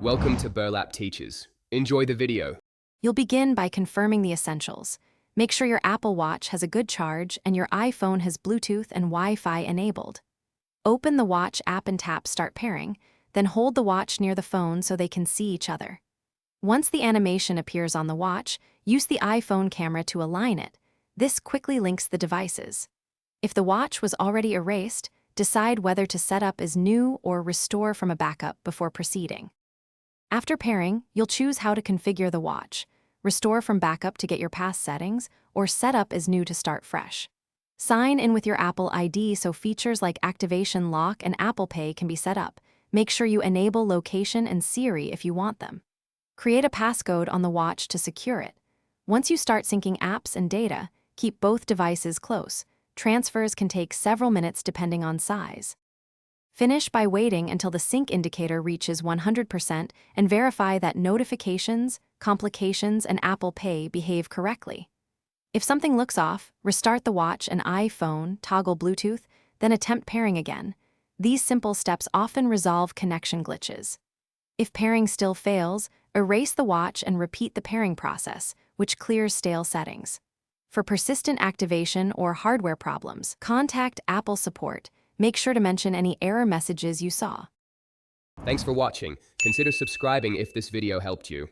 Welcome to Burlap Teachers. Enjoy the video. You'll begin by confirming the essentials. Make sure your Apple Watch has a good charge and your iPhone has Bluetooth and Wi-Fi enabled. Open the Watch app and tap Start Pairing, then hold the watch near the phone so they can see each other. Once the animation appears on the watch, use the iPhone camera to align it. This quickly links the devices. If the watch was already erased, decide whether to set up as new or restore from a backup before proceeding. After pairing, you'll choose how to configure the watch, restore from backup to get your past settings, or set up as new to start fresh. Sign in with your Apple ID so features like activation lock and Apple Pay can be set up. Make sure you enable location and Siri if you want them. Create a passcode on the watch to secure it. Once you start syncing apps and data, keep both devices close. Transfers can take several minutes depending on size. Finish by waiting until the sync indicator reaches 100% and verify that notifications, complications, and Apple Pay behave correctly. If something looks off, restart the watch and iPhone, toggle Bluetooth, then attempt pairing again. These simple steps often resolve connection glitches. If pairing still fails, erase the watch and repeat the pairing process, which clears stale settings. For persistent activation or hardware problems, contact Apple support. Make sure to mention any error messages you saw. Thanks for watching. Consider subscribing if this video helped you.